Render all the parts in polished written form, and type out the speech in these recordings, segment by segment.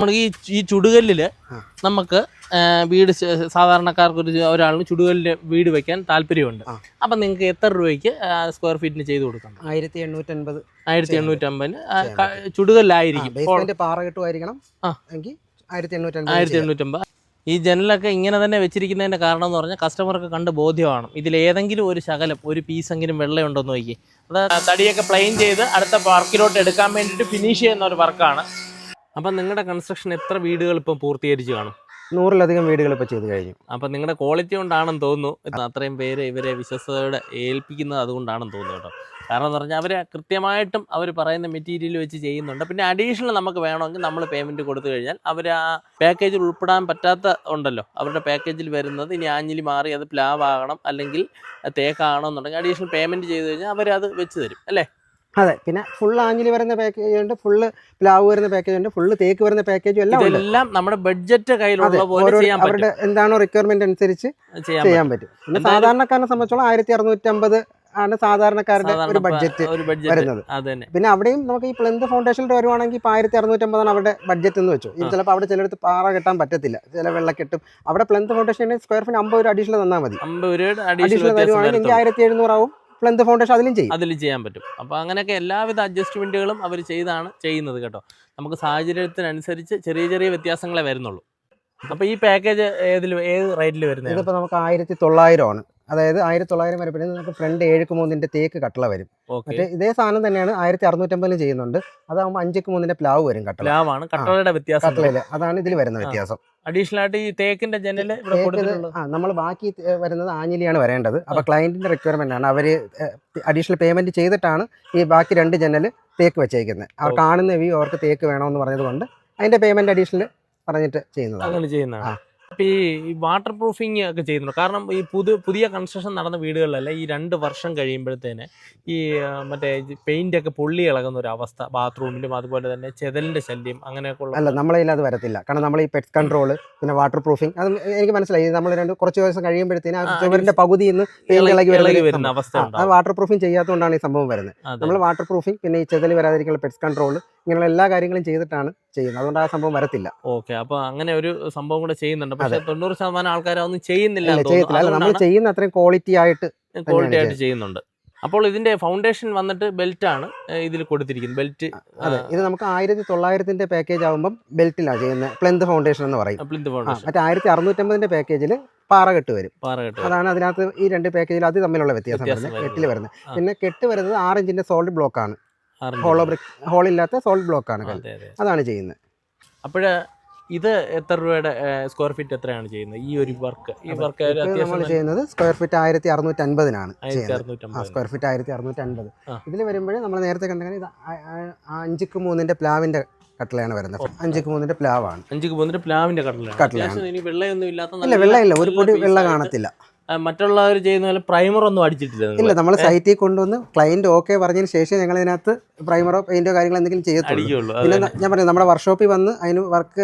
നമ്മൾ ഈ ചുടുകല്ലിൽ നമുക്ക് വീട് സാധാരണക്കാർക്ക് ഒരാളിന് ചുടുകല്ലിൽ വീട് വെക്കാൻ താല്പര്യമുണ്ട്. അപ്പം നിങ്ങൾക്ക് എത്ര രൂപയ്ക്ക് സ്ക്വയർ ഫീറ്റിന് ചെയ്ത് കൊടുക്കാം? 1850. 1850 ചുടുകല്ലായിരിക്കും. പാറ കിട്ടുമായിരിക്കണം. 1850. ഈ ജനലൊക്കെ ഇങ്ങനെ തന്നെ വെച്ചിരിക്കുന്നതിൻ്റെ കാരണം എന്ന് പറഞ്ഞാൽ കസ്റ്റമർക്ക് കണ്ട് ബോധ്യമാണ് ഇതിലേതെങ്കിലും ഒരു ശകലം ഒരു പീസെങ്കിലും വെള്ളമുണ്ടോ എന്ന് നോക്കി. അത് തടിയൊക്കെ പ്ലെയിൻ ചെയ്ത് അടുത്ത വർക്കിലോട്ട് എടുക്കാൻ വേണ്ടിയിട്ട് ഫിനിഷ് ചെയ്യുന്ന ഒരു വർക്കാണ്. അപ്പം നിങ്ങളുടെ കൺസ്ട്രക്ഷൻ എത്ര വീടുകൾ ഇപ്പം പൂർത്തീകരിച്ച് കാണും? 100-ലധികം വീടുകൾ ഇപ്പോൾ ചെയ്ത് കഴിഞ്ഞു. അപ്പം നിങ്ങളുടെ ക്വാളിറ്റി കൊണ്ടാണെന്ന് തോന്നുന്നു അത്രയും പേര് ഇവരെ വിശ്വസ്തയോടെ ഏൽപ്പിക്കുന്നത് അതുകൊണ്ടാണെന്ന് തോന്നുന്നു കേട്ടോ. കാരണം എന്ന് പറഞ്ഞാൽ അവർ കൃത്യമായിട്ടും അവർ പറയുന്ന മെറ്റീരിയൽ വെച്ച് ചെയ്യുന്നുണ്ട്. പിന്നെ അഡീഷണൽ നമുക്ക് വേണമെങ്കിൽ നമ്മൾ പേയ്മെൻറ്റ് കൊടുത്തു കഴിഞ്ഞാൽ അവർ ആ പാക്കേജിൽ ഉൾപ്പെടാൻ പറ്റാത്ത ഉണ്ടല്ലോ, അവരുടെ പാക്കേജിൽ വരുന്നത് ഇനി ആഞ്ഞിലി മാറി അത് പ്ലാവ് ആകണം അല്ലെങ്കിൽ തേക്കാകണമെന്നുണ്ടെങ്കിൽ അഡീഷണൽ പേയ്മെൻറ്റ് ചെയ്ത് കഴിഞ്ഞാൽ അവരത് വെച്ച് തരും അല്ലേ? അതെ. പിന്നെ ഫുൾ ആഞ്ഞിലി വരുന്ന പാക്കേജ് ഉണ്ട്, ഫുള്ള് പ്ലാവ് വരുന്ന പാക്കേജ് ഉണ്ട്, ഫുള്ള് തേക്ക് വരുന്ന പാക്കേജും എല്ലാം നമ്മുടെ ബഡ്ജറ്റ് കയ്യിലുള്ള പോലെ അവരുടെ എന്താണോ റിക്വയർമെന്റ് അനുസരിച്ച് ചെയ്യാൻ പറ്റും. പിന്നെ സാധാരണക്കാരനെ സംബന്ധിച്ചോളം 1650 ആണ് സാധാരണക്കാരുടെ ഒരു ബഡ്ജറ്റ് വരുന്നത്. പിന്നെ അവിടെയും നമുക്ക് ഈ പ്ലെന്ത് ഫൗണ്ടേഷനിൽ വരുവാണെങ്കിൽ ഇപ്പോൾ 1650 അവരുടെ ബഡ്ജറ്റ് എന്ന് വെച്ചു. ചിലപ്പോൾ അവിടെ ചിലടത്ത് പാറ കെട്ടാൻ പറ്റത്തില്ല, ചില വെള്ളക്കെട്ടും. അവിടെ പ്ലെന്ത് ഫൗണ്ടേഷൻ സ്ക്വയർ ഫീറ്റ് 50 രൂപ അഡീഷണൽ തന്നാൽ മതി. അഡീഷണൽ തരുവാണെങ്കിൽ 1700 ആവും. പ്ലെന്ത് ഫൗണ്ടേഷൻ അതിലും ചെയ്യാൻ പറ്റും. അപ്പോൾ അങ്ങനെയൊക്കെ എല്ലാവിധ അഡ്ജസ്റ്റ്മെന്റുകളും അവർ ചെയ്യുന്നത് കേട്ടോ. നമുക്ക് സാഹചര്യത്തിനനുസരിച്ച് ചെറിയ ചെറിയ വ്യത്യാസങ്ങളെ വരുന്നുള്ളൂ. അപ്പോൾ ഈ പാക്കേജ് ഏത് റേറ്റിൽ വരുന്നത്? ഇതിപ്പോൾ നമുക്ക് 1900 ആണ്. അതായത് 1900 വരെ പിന്നെ നമുക്ക് ഫ്രണ്ട് 7:3 തേക്ക് കട്ടള വരും. മറ്റേ ഇതേ സാധനം തന്നെയാണ് 1650 ചെയ്യുന്നുണ്ട്. അതാകുമ്പോൾ 5:3 പ്ലാവ് വരും. കട്ടളയാണ് കട്ടളയുടെ വ്യത്യാസം. കട്ടളയില് അതാണ് ഇതിൽ വരുന്ന വ്യത്യാസം. അഡീഷണൽ ആയിട്ട് ഈ തേക്കിന്റെ ജനല് നമ്മൾ ബാക്കി വരുന്നത് ആഞ്ഞിലിയാണ് വരേണ്ടത്. അപ്പോൾ ക്ലയന്റിന്റെ റിക്വയർമെന്റ് ആണ്. അവർ അഡീഷണൽ പേയ്മെന്റ് ചെയ്തിട്ടാണ് ഈ ബാക്കി 2 ജനല് തേക്ക് വെച്ചേക്കുന്നത്. അവർ കാണുന്ന വ്യൂ അവർക്ക് തേക്ക് വേണമെന്ന് പറഞ്ഞത് കൊണ്ട് അതിന്റെ പേയ്മെന്റ് അഡീഷണൽ പറഞ്ഞിട്ട് ചെയ്യുന്നതാണ്. അപ്പോൾ ഈ വാട്ടർ പ്രൂഫിങ് ഒക്കെ ചെയ്യുന്നുണ്ട്. കാരണം ഈ പുതിയ കൺസ്ട്രക്ഷൻ നടന്ന വീടുകളിലല്ല ഈ 2 വർഷം കഴിയുമ്പോഴത്തേന് ഈ മറ്റേ പെയിന്റ് ഒക്കെ പൊള്ളി ഇളകുന്ന ഒരു അവസ്ഥ ബാത്റൂമിലും, അതുപോലെ തന്നെ ചെതലിന്റെ ശല്യം അങ്ങനെയൊക്കെ ഉള്ള. അല്ല, നമ്മളതിൽ അത് വരത്തില്ല. കാരണം നമ്മൾ ഈ പെറ്റ് കൺട്രോൾ പിന്നെ വാട്ടർ പ്രൂഫിങ് അത് എനിക്ക് മനസ്സിലായി. നമ്മൾ കുറച്ച് ദിവസം കഴിയുമ്പോഴത്തേന് ചുവരിന്റെ പകുതിയിൽ നിന്ന് പെയിന്റ് ഇളകി വരുന്ന അവസ്ഥ അത് വാട്ടർ പ്രൂഫിങ് ചെയ്യാത്തതുകൊണ്ടാണ് ഈ സംഭവം വരുന്നത്. നമ്മൾ വാട്ടർ പ്രൂഫിങ് പിന്നെ ഈ ചെതൽ വരാതിരിക്കുന്ന പെറ്റ് കൺട്രോൾ ഇങ്ങനെയുള്ള എല്ലാ കാര്യങ്ങളും ചെയ്തിട്ടാണ് ചെയ്യുന്നത്. അതുകൊണ്ട് ആ സംഭവം വരത്തില്ല. ഓക്കെ. അപ്പൊ അങ്ങനെ ഒരു സംഭവം കൂടെ ചെയ്യുന്നുണ്ട്. പക്ഷെ 90% ആൾക്കാർ അതൊന്നും ചെയ്യുന്നില്ല. നമ്മൾ ചെയ്യുന്ന അത്രയും ക്വാളിറ്റി ആയിട്ട് ചെയ്യുന്നുണ്ട്. അപ്പോൾ ഇതിന്റെ ഫൗണ്ടേഷൻ വന്നിട്ട് ബെൽറ്റ് ആണ് ഇതിൽ കൊടുത്തിരിക്കുന്നത്. ബെൽറ്റ് അതെ, ഇത് നമുക്ക് 1900 പാക്കേജ് ആകുമ്പോൾ ബെൽറ്റിലാണ് ചെയ്യുന്നത്. പ്ലെന്ത് ഫൗണ്ടേഷൻ എന്ന് പറയും. മറ്റേ 1650 പാക്കേജിൽ പാറകെട്ട് വരും. അതാണ് അതിനകത്ത് ഈ 2 പാക്കേജിൽ അത് തമ്മിലുള്ള വ്യത്യാസം വരുന്നത്. കെട്ടിൽ വരുന്നത് പിന്നെ കെട്ട് വരുന്നത് 6 ഇഞ്ചിന്റെ സോളിഡ് ബ്ലോക്ക് ആണ്. ഹോളോ ബ്രിക്ക് ഹോളില്ലാത്ത സോളിഡ് ബ്ലോക്ക് ആണ്. അതാണ് ചെയ്യുന്നത്. അപ്പോൾ ഇത് എത്ര രൂപയുടെ സ്ക്വയർ ഫീറ്റ് എത്രയാണ് ചെയ്യുന്നത് ഈ ഒരു വർക്ക്? ഈ വർക്ക് നമ്മൾ ചെയ്യുന്നത് സ്ക്വയർ ഫീറ്റ് 1650 സ്ക്വയർ ഫീറ്റ് 1650. ഇതിൽ വരുമ്പോഴേ നമ്മൾ നേരത്തെ കണ്ടെങ്കിൽ 5:3 പ്ലാവിന്റെ കട്ടളയാണ് വരുന്നത്. 5:3 പ്ലാവാണ്. 5:3 പ്ലാവിന്റെ കട്ടളയാണ്. ഇല്ല, വെള്ളമില്ല, ഒരു പൊടി വെള്ളം കാണത്തില്ല. മറ്റുള്ളവർ ചെയ്യുന്ന പോലെ പ്രൈമർ ഒന്നും അടിച്ചിട്ടില്ല. ഇല്ല, നമ്മൾ സൈറ്റിൽ കൊണ്ടുവന്ന് ക്ലയന്റ് ഓക്കെ പറഞ്ഞതിന് ശേഷം ഞങ്ങൾ ഇതിനകത്ത് പ്രൈമറോ പെയിന്റോ കാര്യങ്ങൾ എന്തെങ്കിലും ചെയ്യത്തുള്ളൂ. പിന്നെ ഞാൻ പറഞ്ഞു നമ്മുടെ വർക്ക്ഷോപ്പിൽ വന്ന് അതിന് വർക്ക്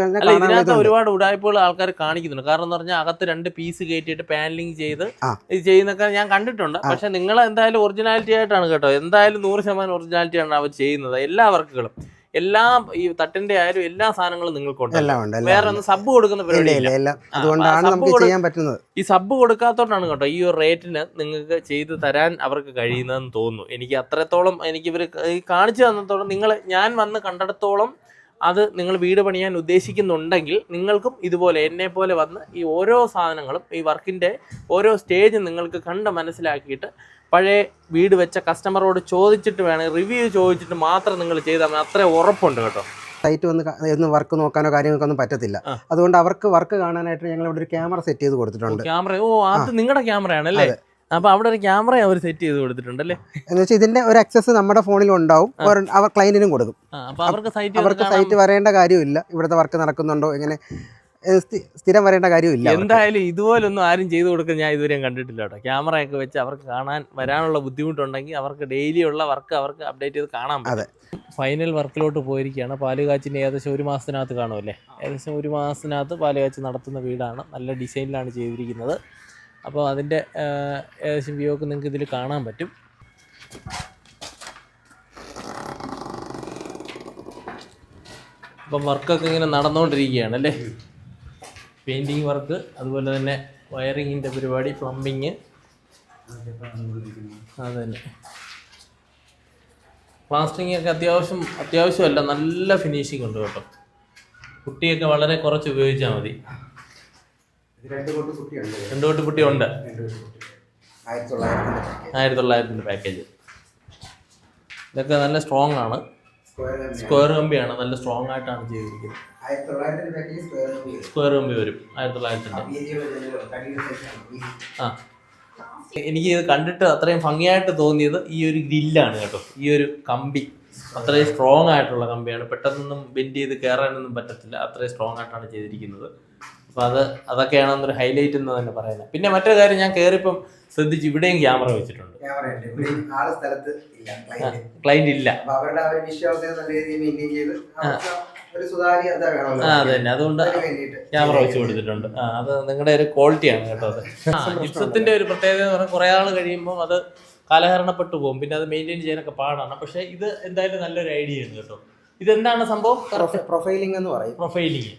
ഒരുപാട് ഉടായ്പകൾ ആൾക്കാർ കാണിക്കുന്നുണ്ട്. കാരണം എന്ന് പറഞ്ഞാൽ അകത്ത് 2 പീസ് കയറ്റിയിട്ട് പാനലിംഗ് ചെയ്ത് ഇത് ചെയ്യുന്നൊക്കെ ഞാൻ കണ്ടിട്ടുണ്ട്. പക്ഷെ നിങ്ങൾ എന്തായാലും ഒറിജിനാലിറ്റി ആയിട്ടാണ് കേട്ടോ, എന്തായാലും 100% ഒറിജിനാലിറ്റിയാണ് അവർ ചെയ്യുന്നത്. എല്ലാ വർക്കുകളും എല്ലാം ഈ തട്ടിന്റെ ആയാലും എല്ലാ സാധനങ്ങളും നിങ്ങൾക്കുണ്ട്. വേറെ ഒന്നും സബ് കൊടുക്കുന്ന പരിപാടിയില്ല. അതുകൊണ്ടാണ് നമുക്ക് ചെയ്യാൻ പറ്റുന്നത്. ഈ സബ് കൊടുക്കാത്തോണ്ടാണ് കേട്ടോ ഈ ഒരു റേറ്റിന് നിങ്ങൾക്ക് ചെയ്തു തരാൻ അവർക്ക് കഴിയുന്നതെന്ന് തോന്നുന്നു. എനിക്ക് അത്രത്തോളം ഇവർ കാണിച്ചു തന്നത്തോളം ഞാൻ വന്ന് കണ്ടിടത്തോളം അത് നിങ്ങൾ വീട് പണിയാൻ ഉദ്ദേശിക്കുന്നുണ്ടെങ്കിൽ നിങ്ങൾക്കും ഇതുപോലെ എന്നെ പോലെ വന്ന് ഈ ഓരോ സാധനങ്ങളും ഈ വർക്കിന്റെ ഓരോ സ്റ്റേജും നിങ്ങൾക്ക് കണ്ട് മനസ്സിലാക്കിയിട്ട് പഴയ വീട് വെച്ച കസ്റ്റമറോട് ചോദിച്ചിട്ട് വേണം, റിവ്യൂ ചോദിച്ചിട്ട് മാത്രം നിങ്ങൾ ചെയ്താൽ അത്ര ഉറപ്പുണ്ട് കേട്ടോ. സൈറ്റ് വന്ന് വർക്ക് നോക്കാനോ കാര്യങ്ങൾക്കൊന്നും പറ്റത്തില്ല. അതുകൊണ്ട് അവർക്ക് വർക്ക് കാണാനായിട്ട് ഞങ്ങൾ ഇവിടെ ഒരു ക്യാമറ സെറ്റ് ചെയ്ത് കൊടുത്തിട്ടുണ്ട്. ക്യാമറ അത് നിങ്ങളുടെ ക്യാമറയാണല്ലേ? അപ്പൊ അവിടെ ഒരു ക്യാമറ അവർ സെറ്റ് ചെയ്ത് കൊടുത്തിട്ടുണ്ടല്ലേ? എന്ന് വെച്ചാൽ ഇതിന്റെ ഒരു ആക്സസ് നമ്മുടെ ഫോണിൽ ഉണ്ടാവും, അവർ ക്ലയന്റിനും കൊടുക്കും. അവർക്ക് സൈറ്റ് വരേണ്ട കാര്യമില്ല. ഇവിടുത്തെ വർക്ക് നടക്കുന്നുണ്ടോ എങ്ങനെ സ്ഥിരം വരേണ്ട കാര്യമില്ല. എന്തായാലും ഇതുപോലൊന്നും ആരും ചെയ്തു കൊടുക്കാൻ ഞാൻ ഇതുവരെയും കണ്ടിട്ടില്ല കേട്ടോ. ക്യാമറയൊക്കെ വെച്ച് അവർക്ക് വരാനുള്ള ബുദ്ധിമുട്ടുണ്ടെങ്കിൽ അവർക്ക് ഡെയിലി ഉള്ള വർക്ക് അവർക്ക് അപ്ഡേറ്റ് ചെയ്ത് കാണാൻ പറ്റും. ഫൈനൽ വർക്കിലോട്ട് പോയിരിക്കുകയാണ്. പാലുകാച്ചിൻ്റെ ഏകദേശം 1 മാസത്തിനകത്ത് കാണുമല്ലേ? ഏകദേശം 1 മാസത്തിനകത്ത് പാലുകാച്ചി നടത്തുന്ന വീടാണ്. നല്ല ഡിസൈനിലാണ് ചെയ്തിരിക്കുന്നത്. അപ്പോൾ അതിൻ്റെ ഏകദേശം വ്യൂ ഒക്കെ നിങ്ങൾക്ക് ഇതിൽ കാണാൻ പറ്റും. അപ്പം വർക്കൊക്കെ ഇങ്ങനെ നടന്നുകൊണ്ടിരിക്കുകയാണ് അല്ലേ? പെയിൻറ്റിങ് വർക്ക്, അതുപോലെ തന്നെ വയറിങ്ങിൻ്റെ പരിപാടി, പ്ലംബിങ്. അതന്നെ. പ്ലാസ്റ്ററിങ് ഒക്കെ അത്യാവശ്യമല്ല, നല്ല ഫിനിഷിംഗ് ഉണ്ട് കേട്ടോ. പുട്ടിയൊക്കെ വളരെ കുറച്ച് ഉപയോഗിച്ചാൽ മതി. 2 കൊട്ട് പുട്ടി ഉണ്ട്. 1900 പാക്കേജ്. ഇതൊക്കെ നല്ല സ്ട്രോങ് ആണ്. സ്ക്വയർ കമ്പിയാണ്, നല്ല സ്ട്രോങ് ആയിട്ടാണ് ചെയ്തിരിക്കുന്നത്. സ്ക്വയർ കമ്പി വരും 1900. ആ, എനിക്ക് ഇത് കണ്ടിട്ട് അത്രയും ഭംഗിയായിട്ട് തോന്നിയത് ഈ ഒരു ഗ്രില്ലാണ് കേട്ടോ. ഈ ഒരു കമ്പി അത്രയും സ്ട്രോങ് ആയിട്ടുള്ള കമ്പിയാണ്. പെട്ടെന്നൊന്നും ബെൻഡ് ചെയ്ത് കയറാനൊന്നും പറ്റത്തില്ല, അത്രയും സ്ട്രോങ് ആയിട്ടാണ് ചെയ്തിരിക്കുന്നത്. അപ്പോൾ അതൊക്കെയാണ് ഒരു ഹൈലൈറ്റ് എന്ന് തന്നെ പറയുന്നത്. പിന്നെ മറ്റൊരു കാര്യം, ഞാൻ കയറിയപ്പം ശ്രദ്ധിച്ച് ഇവിടെയും ക്യാമറ വെച്ചിട്ടുണ്ട്. ക്ലൈന്റ് ഇല്ല. അത് തന്നെ, അതുകൊണ്ട് ക്യാമറ വെച്ച് കൊടുത്തിട്ടുണ്ട്. അത് നിങ്ങളുടെ ഒരു ക്വാളിറ്റിയാണ് കേട്ടോ. അത് ജിപ്സത്തിന്റെ ഒരു പ്രത്യേകത എന്ന് പറഞ്ഞാൽ കുറെ ആൾ കഴിയുമ്പോൾ അത് കാലഹരണപ്പെട്ടു പോകും, പിന്നെ അത് മെയിൻറ്റെയിൻ ചെയ്യാനൊക്കെ പാടാണ്. പക്ഷെ ഇത് എന്തായാലും നല്ലൊരു ഐഡിയ ആണ് കേട്ടോ. ഇതെന്താണ് സംഭവം? പ്രൊഫൈലിംഗ് എന്ന് പറയും. പ്രൊഫൈലിംഗ്.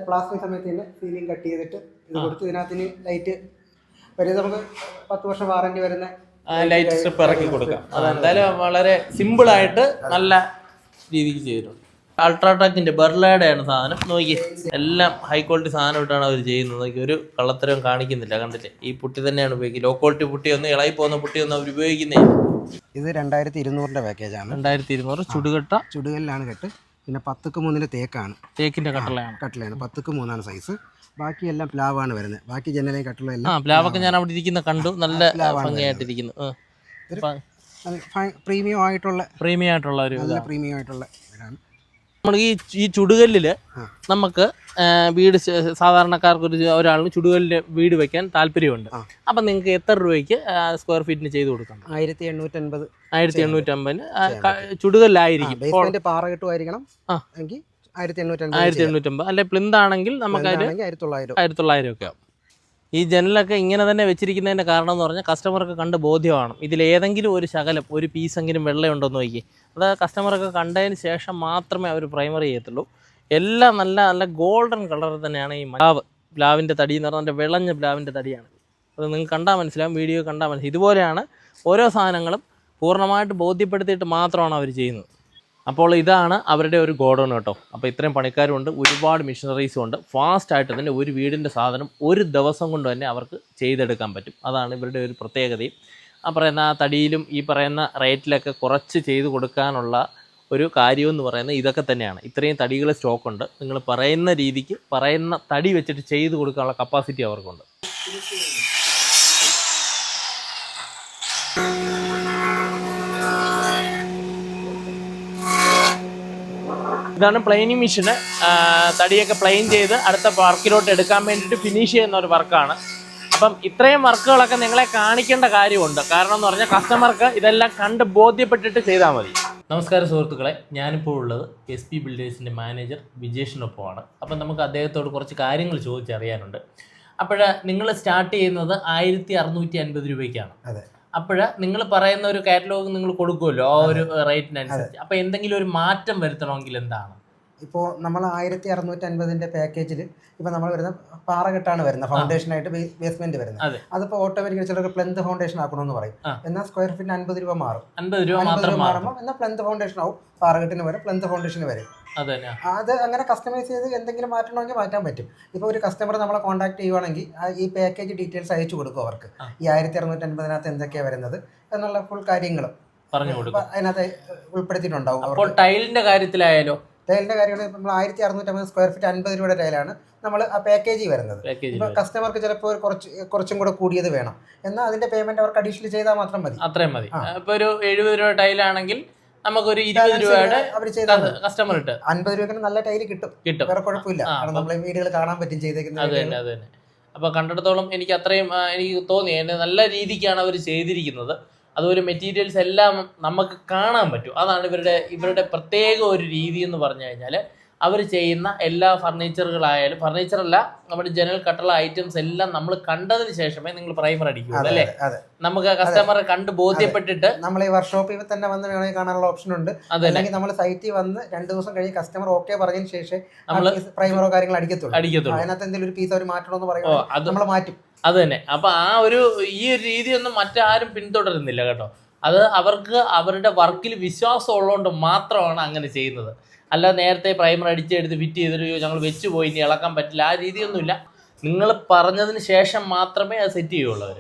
പ്ലാസ്റ്റിക് സമയത്ത് സീലിംഗ് കട്ട് ചെയ്തിട്ട് ഇത് കൊടുത്ത് ഇതിനകത്തിന് ലൈറ്റ് വരെ നമുക്ക് 10 വർഷം വാറന്റി വരുന്ന ലൈറ്റ് സ്ട്രിപ്പ് ഇറക്കി കൊടുക്കാം. അതെന്തായാലും വളരെ സിമ്പിളായിട്ട് നല്ല രീതിക്ക് ചെയ്തിട്ടുണ്ട്. അൾട്രാടെക്കിന്റെ ബെർലയുടെ ആണ് സാധനം. നോക്കി, എല്ലാം ഹൈ ക്വാളിറ്റി സാധനം ഇട്ടാണ് അവർ ചെയ്യുന്നത്. ഒരു കള്ളത്തരവും കാണിക്കുന്നില്ല, കണ്ടില്ലേ? ഈ പുട്ടി തന്നെയാണ് ഉപയോഗിക്കുന്നത്. ലോ ക്വാളിറ്റി പുട്ടിയൊന്നും, ഇളകി പോകുന്ന പുട്ടിയൊന്നും അവർ ഉപയോഗിക്കുന്നേ. ഇത് 2200 പാക്കേജാണ്. 2200 ചുടുകല്ലാണ് കെട്ട്. പിന്നെ 10:3 തേക്കാണ്. തേക്കിന്റെ കട്ടളയാണ്. 10:3 സൈസ്. ബാക്കിയെല്ലാം പ്ലാവാണ് വരുന്നത്. ബാക്കി ജനലയും കട്ടളും എല്ലാം പ്ലാവൊക്കെ ഞാൻ അവിടെ ഇരിക്കുന്ന കണ്ടു, നല്ല ഭംഗിയായിട്ടിരിക്കുന്നു. പ്രീമിയം ആയിട്ടുള്ള ഒരു പ്രീമിയം ആയിട്ടുള്ള ഇതാണ്. നമ്മൾ ഈ ചുടുകല്ലില് നമുക്ക് വീട് സാധാരണക്കാർക്ക് ഒരാളിന് ചുടുകല്ലില് വീട് വെക്കാൻ താല്പര്യമുണ്ട്. അപ്പൊ നിങ്ങൾക്ക് എത്ര രൂപയ്ക്ക് സ്ക്വയർ ഫീറ്റിന് ചെയ്ത് കൊടുക്കാം? 1850. 1850 ചുടുകല്ലായിരിക്കും. പാറകെട്ടുമായിരിക്കണം. 1850. അല്ലെ പ്ലിന്ത് ആണെങ്കിൽ നമുക്ക് 1900 ഒക്കെ ആവും. ഈ ജനലൊക്കെ ഇങ്ങനെ തന്നെ വെച്ചിരിക്കുന്നതിൻ്റെ കാരണം എന്ന് പറഞ്ഞാൽ കസ്റ്റമർക്ക് കണ്ട് ബോധ്യമാണ്. ഇതിലേതെങ്കിലും ഒരു ശകലം, ഒരു പീസെങ്കിലും വെള്ളയുണ്ടോയെന്ന് നോക്കി. അത് കസ്റ്റമറൊക്കെ കണ്ടതിന് ശേഷം മാത്രമേ അവർ പ്രൈമറി ചെയ്യത്തുള്ളൂ. എല്ലാം നല്ല നല്ല ഗോൾഡൻ കളർ തന്നെയാണ്. ഈ പ്ലാവിൻ്റെ തടി എന്ന് പറഞ്ഞാൽ വിളഞ്ഞ പ്ലാവിൻ്റെ തടിയാണ്. അത് നിങ്ങൾക്ക് കണ്ടാൽ മനസ്സിലാവും, വീഡിയോ കണ്ടാൽ മനസ്സിലാവും. ഇതുപോലെയാണ് ഓരോ സാധനങ്ങളും പൂർണ്ണമായിട്ട് ബോധ്യപ്പെടുത്തിയിട്ട് മാത്രമാണ് അവർ ചെയ്യുന്നത്. അപ്പോൾ ഇതാണ് അവരുടെ ഒരു ഗോഡൗൺ കേട്ടോ. അപ്പോൾ ഇത്രയും പണിക്കാരുണ്ട്, ഒരുപാട് മെഷീനറീസും ഉണ്ട്. ഫാസ്റ്റായിട്ട് തന്നെ ഒരു വീടിൻ്റെ സാധനം ഒരു ദിവസം കൊണ്ട് തന്നെ അവർക്ക് ചെയ്തെടുക്കാൻ പറ്റും. അതാണ് ഇവരുടെ ഒരു പ്രത്യേകതയും. ആ പറയുന്ന തടിയിലും ഈ പറയുന്ന റേറ്റിലൊക്കെ കുറച്ച് ചെയ്ത് കൊടുക്കാനുള്ള ഒരു കാര്യമെന്ന് പറയുന്നത് ഇതൊക്കെ തന്നെയാണ്. ഇത്രയും തടികൾ സ്റ്റോക്കുണ്ട്. നിങ്ങൾ പറയുന്ന രീതിക്ക് പറയുന്ന തടി വെച്ചിട്ട് ചെയ്ത് കൊടുക്കാനുള്ള കപ്പാസിറ്റി അവർക്കുണ്ട്. ഇതാണ് പ്ലെയിനിങ് മെഷീന്. തടിയൊക്കെ പ്ലെയിൻ ചെയ്ത് അടുത്ത വർക്കിലോട്ട് എടുക്കാൻ വേണ്ടിയിട്ട് ഫിനിഷ് ചെയ്യുന്ന ഒരു വർക്കാണ്. അപ്പം ഇത്രയും വർക്കുകളൊക്കെ നിങ്ങളെ കാണിക്കേണ്ട കാര്യമുണ്ട്. കാരണം എന്ന് പറഞ്ഞാൽ കസ്റ്റമർക്ക് ഇതെല്ലാം കണ്ട് ബോധ്യപ്പെട്ടിട്ട് ചെയ്താൽ മതി. നമസ്കാരം സുഹൃത്തുക്കളെ, ഞാനിപ്പോൾ ഉള്ളത് SP ബിൽഡേഴ്സിൻ്റെ മാനേജർ വിജേഷിനൊപ്പമാണ്. അപ്പം നമുക്ക് അദ്ദേഹത്തോട് കുറച്ച് കാര്യങ്ങൾ ചോദിച്ചറിയാനുണ്ട്. അപ്പോൾ നിങ്ങൾ സ്റ്റാർട്ട് ചെയ്യുന്നത് 1650 രൂപയ്ക്കാണ്. അതെ. അപ്പോൾ നിങ്ങൾ പറയുന്ന ഒരു കാറ്റലോഗ് നിങ്ങൾ കൊടുക്കുമല്ലോ ആ ഒരു റേറ്റിനനുസരിച്ച്. അപ്പോൾ എന്തെങ്കിലും ഒരു മാറ്റം വരുത്തണമെങ്കിൽ എന്താണ്? ഇപ്പോൾ നമ്മൾ 1650 പാക്കേജിൽ ഇപ്പോൾ നമ്മൾ വരുന്ന പാറകെട്ടാണ് വരുന്നത്, ഫൗണ്ടേഷനായിട്ട് ബേസ്മെന്റ് വരുന്നത്. അതിപ്പോൾ ഓട്ടോമാറ്റിക്കലി ചിലർക്ക് പ്ലെന്ത് ഫൗണ്ടേഷൻ ആക്കണമെന്ന് പറയും. എന്നാൽ സ്ക്വയർ ഫീറ്റിന് 50 രൂപ മാറും. 50 രൂപ മാറുമ്പോൾ എന്നാൽ പ്ലെന്ത് ഫൗണ്ടേഷൻ ആവും, പാറകെട്ടിന് വരും, പ്ലെന്ത് ഫൗണ്ടേഷന് വരും. അത് അങ്ങനെ കസ്റ്റമൈസ് ചെയ്ത് എന്തെങ്കിലും മാറ്റണമെങ്കിൽ മാറ്റാൻ പറ്റും. ഇപ്പോൾ ഒരു കസ്റ്റമർ നമ്മളെ കോൺടാക്ട് ചെയ്യുവാണെങ്കിൽ ഈ പാക്കേജ് ഡീറ്റെയിൽസ് അയച്ചു കൊടുക്കും അവർക്ക്. ഈ 1650 എന്തൊക്കെയാണ് വരുന്നത് എന്നുള്ള ഫുൾ കാര്യങ്ങളും പറഞ്ഞു കൊടുക്കും, അതിനകത്ത് ഉൾപ്പെടുത്തിയിട്ടുണ്ടാവും. അപ്പോൾ ടൈലിന്റെ കാര്യത്തിലായാലോ? ടൈലിന്റെ കാര്യങ്ങൾ നമ്മൾ 1650 സ്ക്വയർ ഫീറ്റ് 50 രൂപയുടെ ടൈലാണ് നമ്മൾ ആ പാക്കേജിൽ വരുന്നത്. ഇപ്പോൾ കസ്റ്റമർക്ക് ചിലപ്പോൾ കുറച്ചും കൂടെ കൂടിയത് വേണം എന്നാൽ അതിന്റെ പേയ്മെന്റ് അവർക്ക് അഡീഷണൽ ചെയ്താൽ മാത്രം മതി. അത്രയും മതി. ഇപ്പോൾ ഒരു 70 രൂപ ടൈലാണെങ്കിൽ നമുക്കൊരു 20 രൂപയുടെ അവർ ചെയ്താൽ കസ്റ്റമർ ഇട്ട് 50 രൂപയ്ക്ക് നല്ല ടൈല് കിട്ടും. വേറെ കുഴപ്പമില്ല, കാരണം നമ്മളെ വീടുകൾ കാണാൻ പറ്റും ചെയ്തേക്കുന്നത്. അത് തന്നെ. അപ്പോൾ കണ്ടിടത്തോളം എനിക്ക് അത്രയും എനിക്ക് തോന്നി, നല്ല രീതിക്കാണ് അവർ ചെയ്തിരിക്കുന്നത്. അതുപോലെ മെറ്റീരിയൽസ് എല്ലാം നമുക്ക് കാണാൻ പറ്റും. അതാണ് ഇവരുടെ പ്രത്യേക ഒരു രീതി എന്ന് പറഞ്ഞു കഴിഞ്ഞാൽ അവർ ചെയ്യുന്ന എല്ലാ ഫർണിച്ചറുകളായാലും, ഫർണിച്ചറല്ല, നമ്മുടെ ജനൽ കട്ടള ഐറ്റംസ് എല്ലാം നമ്മൾ കണ്ടതിന് ശേഷമേ നിങ്ങൾ പ്രൈമർ അടിക്കുള്ളൂ അല്ലേ? നമുക്ക് കസ്റ്റമറെ കണ്ട് ബോധ്യപ്പെട്ടിട്ട് നമ്മൾ ഈ വർക്ക്ഷോപ്പിൽ തന്നെ വന്ന് വേണമെങ്കിൽ കാണാനുള്ള ഓപ്ഷൻ ഉണ്ട്. അല്ലെങ്കിൽ നമ്മൾ സൈറ്റിൽ വന്ന് 2 ദിവസം കഴിഞ്ഞ് കസ്റ്റമർ ഓക്കെ പറഞ്ഞതിന് ശേഷം നമ്മൾ പ്രൈമറോ കാര്യങ്ങൾ അടിക്കത്തുള്ളൂ. അതിനകത്ത് എന്തെങ്കിലും ഒരു പീസ് അവർ മാറ്റണമെന്ന് പറയുമ്പോൾ നമ്മൾ മാറ്റും. അത് തന്നെ. അപ്പൊ ഈ ഒരു രീതിയൊന്നും മറ്റാരും പിന്തുടരുന്നില്ല കേട്ടോ. അത് അവർക്ക് അവരുടെ വർക്കിൽ വിശ്വാസം ഉള്ളതുകൊണ്ട് മാത്രമാണ് അങ്ങനെ ചെയ്യുന്നത്. അല്ല നേരത്തെ പ്രൈമർ അടിച്ചെടുത്ത് ഫിറ്റ് ചെയ്തിട്ട് ഞങ്ങൾ വെച്ച് പോയി ഇനി ഇളക്കാൻ പറ്റില്ല, ആ രീതിയൊന്നുമില്ല. നിങ്ങൾ പറഞ്ഞതിന് ശേഷം മാത്രമേ അത് സെറ്റ് ചെയ്യുള്ളൂ അവർ.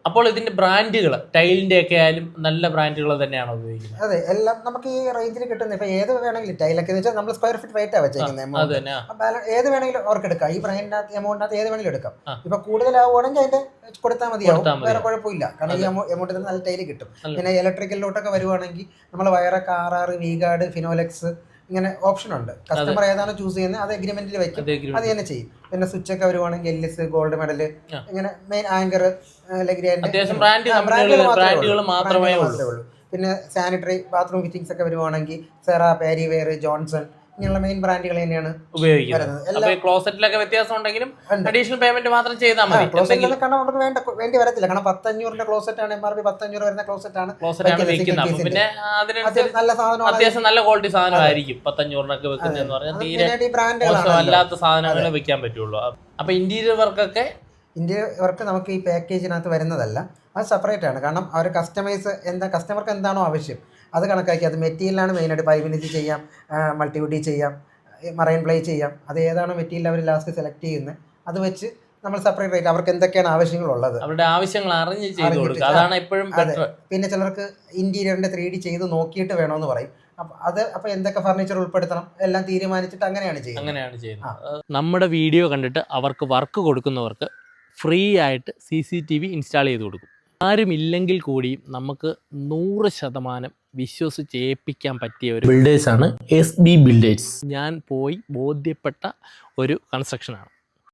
അപ്പോൾ ഇതിന്റെ ബ്രാൻഡുകൾ, ടൈലിന്റെ ഒക്കെ ആയാലും നല്ല ബ്രാൻഡുകൾ തന്നെയാണോ ഉപയോഗിക്കുന്നത്? അതെ, എല്ലാം നമുക്ക് ഈ റേഞ്ചിൽ കിട്ടുന്നത്. ഇപ്പൊ ഏത് വേണമെങ്കിലും ടൈലൊക്കെ വെച്ചാൽ നമ്മൾ സ്ക്വയർ ഫീറ്റ് റേറ്റാണ് വെച്ചേക്കുന്നത്. ഏത് വേണമെങ്കിലും അവർക്ക് എടുക്കാം. ഈ ബ്രാൻഡിനകത്ത് എമൗണ്ടിനകത്ത് ഏത് വേണമെങ്കിലും എടുക്കാം. ഇപ്പൊ കൂടുതലാവുകയാണെങ്കിൽ അതിന്റെ കൊടുത്താൽ മതിയാവും, വേറെ കുഴപ്പമില്ല. കാരണം ഈ എമൗണ്ടിൽ നിന്ന് നല്ല ടൈല് കിട്ടും. പിന്നെ ഇലക്ട്രിക്കലിലോട്ടൊക്കെ വരുവാണെങ്കിൽ നമ്മൾ വയറൊക്കെ RR, V-Guard, ഫിനോലെക്സ് ഇങ്ങനെ ഓപ്ഷൻ ഉണ്ട്. കസ്റ്റമർ ഏതാണ് ചൂസ് ചെയ്യുന്നത് അത് എഗ്രിമെന്റിൽ വെക്കും, അത് തന്നെ ചെയ്യും. പിന്നെ സ്വിച്ച് ഒക്കെ വരുവാണെങ്കിൽ LS, ഗോൾഡ് മെഡൽ, ഇങ്ങനെ മെയിൻ ആങ്കർ, ബ്രാൻഡുകൾ മാത്രമേ ഉള്ളൂ. പിന്നെ സാനിറ്ററി ബാത്റൂം ഫിറ്റിംഗ്സ് ഒക്കെ വരുവാണെങ്കിൽ സെറ, പാരിവെയർ, ജോൺസൺ ഇങ്ങനെയുള്ള മെയിൻ ബ്രാൻഡുകൾ തന്നെയാണ് ഉപയോഗിക്കുന്നത്. ക്ലോസറ്റിലൊക്കെ വ്യത്യാസം ഉണ്ടെങ്കിലും അഡീഷണൽ പേയ്മെന്റ് മാത്രം ചെയ്താൽ മതി. കാരണം നമുക്ക് വേണ്ടി വരത്തില്ല. കാരണം 1500 ക്ലോസറ്റ് ആണ്, MRP 1500 വരുന്ന ക്ലോസറ്റ് ആണ്. പിന്നെ നല്ല സാധനം, അത്യാവശ്യം നല്ല ക്വാളിറ്റി സാധനമായിരിക്കും 1500 വെക്കുന്നതെന്ന് പറഞ്ഞാൽ. തീരെ അല്ലാത്ത സാധനങ്ങളെ വെക്കാൻ പറ്റുള്ളൂ. അപ്പൊ ഇന്റീരിയർ വർക്ക് നമുക്ക് ഈ പാക്കേജിനകത്ത് വരുന്നതല്ല, അത് സെപ്പറേറ്റ് ആണ്. കാരണം അവർ കസ്റ്റമർക്ക് എന്താണോ ആവശ്യം അത് കണക്കാക്കി, അത് മെറ്റീരിയലാണ് മെയിനായിട്ട്. പൈപ്പിനിച്ച് ചെയ്യാം, മൾട്ടിവുഡി ചെയ്യാം, മറൈൻ പ്ലേ ചെയ്യാം. അത് ഏതാണോ മെറ്റീരിയൽ അവർ ലാസ്റ്റ് സെലക്ട് ചെയ്യുന്നത് അത് വെച്ച് നമ്മൾ സെപ്പറേറ്റ് റേറ്റ് അവർക്ക് എന്തൊക്കെയാണ് ആവശ്യങ്ങളുള്ളത് അവരുടെ ആവശ്യങ്ങൾ അറിഞ്ഞ് ചെയ്ത് കൊടുക്കുക. അതാണ് എപ്പോഴും ബെറ്റർ. പിന്നെ ചിലർക്ക് ഇന്റീരിയറിന്റെ 3D ചെയ്ത് നോക്കിയിട്ട് വേണമെന്ന് പറയും. അപ്പോൾ എന്തൊക്കെ ഫർണിച്ചർ ഉൾപ്പെടുത്തണം എല്ലാം തീരുമാനിച്ചിട്ട് അങ്ങനെയാണ് ചെയ്യുന്നത്. നമ്മുടെ വീഡിയോ കണ്ടിട്ട് അവർക്ക് വർക്ക് കൊടുക്കുന്നവർക്ക് ഫ്രീ ആയിട്ട് CCTV ഇൻസ്റ്റാൾ ചെയ്ത് കൊടുക്കും. ആരുമില്ലെങ്കിൽ കൂടിയും നമുക്ക് 100% വിശ്വസിച്ച് ഏൽപ്പിക്കാൻ പറ്റിയ ഒരു ബിൽഡേഴ്സാണ് SB ബിൽഡേഴ്സ്. ഞാൻ പോയി ബോധ്യപ്പെട്ട ഒരു കൺസ്ട്രക്ഷനാണ്.